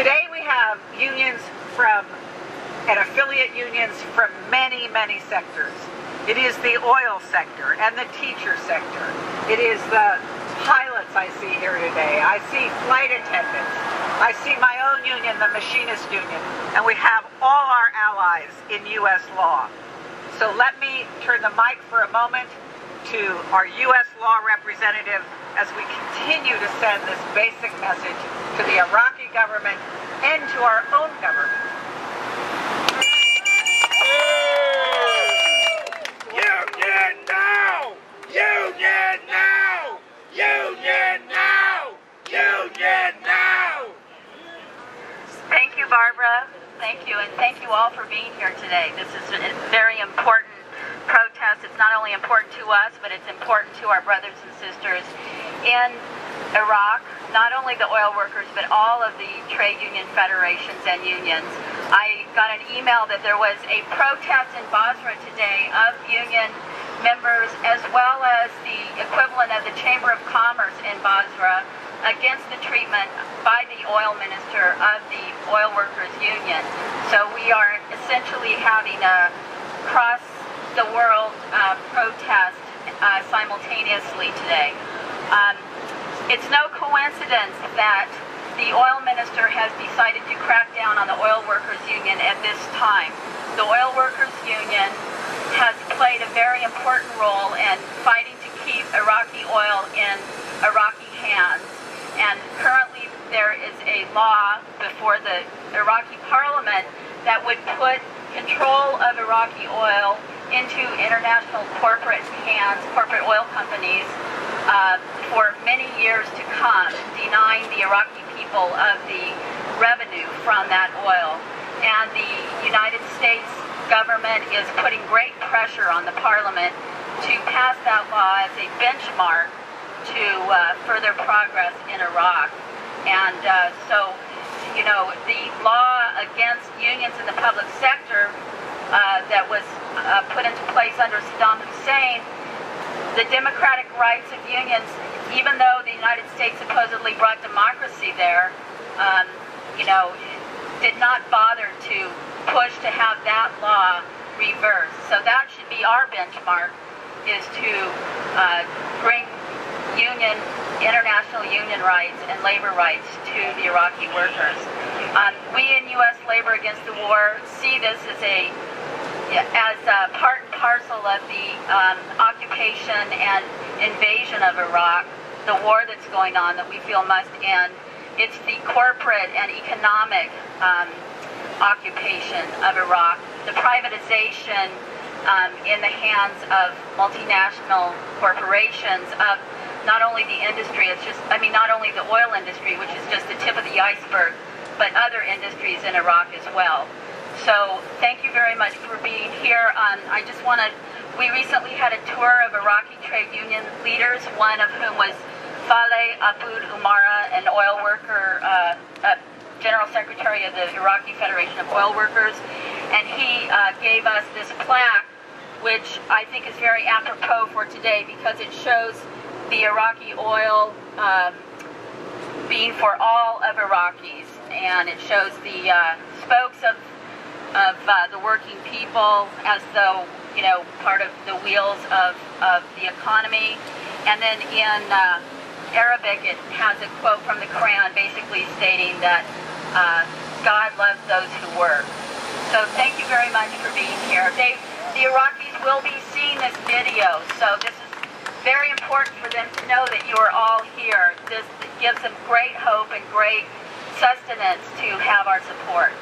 Today we have unions and affiliate unions from many, many sectors. It is the oil sector and the teacher sector. It is the pilots I see here today. I see flight attendants. I see my own union, the machinist union. And we have all our allies in U.S. law. So let me turn the mic for a moment to our U.S. law representative as we continue to send this basic message to the Iraqi government and to our own government. Union now! Union now! Union now! Union now! Thank you, Barbara. Thank you, and thank you all for being here today. This is a very important protest. It's not only important to us, but it's important to our brothers and sisters in Iraq, not only the oil workers, but all of the trade union federations and unions. I got an email that there was a protest in Basra today of union members, as well as the equivalent of the Chamber of Commerce in Basra, against the treatment by the oil minister of the oil workers union. So we are essentially having a cross the world protest simultaneously today. It's no coincidence that the oil minister has decided to crack down on the oil workers union at this time. The oil workers union has played a very important role in fighting to keep Iraqi oil in Iraqi hands. And currently there is a law before the Iraqi parliament that would put control of Iraqi oil into international corporate hands, corporate oil companies, for many years to come, denying the Iraqi people of the revenue from that oil. And the United States government is putting great pressure on the parliament to pass that law as a benchmark to further progress in Iraq. And so, you know, the law against unions in the public sector that was put into place under Saddam Hussein, the democratic rights of unions, even though the United States supposedly brought democracy there, you know, did not bother to push to have that law reversed. So that should be our benchmark, is to bring international union rights and labor rights to the Iraqi workers. We in U.S. Labor Against the War see this as part and parcel of the occupation and invasion of Iraq, the war that's going on that we feel must end. It's the corporate and economic occupation of Iraq, the privatization in the hands of multinational corporations of not only the industry, not only the oil industry, which is just the tip of the iceberg, but other industries in Iraq as well. So thank you very much for being here. We recently had a tour of Iraqi trade union leaders, one of whom was Faleh Abud Umara, an oil worker, General Secretary of the Iraqi Federation of Oil Workers, and he gave us this plaque, which I think is very apropos for today because it shows the Iraqi oil being for all of Iraqis, and it shows the spokes of the working people as though, you know, part of the wheels of the economy. And then in Arabic it has a quote from the Quran basically stating that God loves those who work. So thank you very much for being here. The Iraqis will be seeing this video, so this is very important for them to know that you are all here. This gives them great hope and great sustenance to have our support.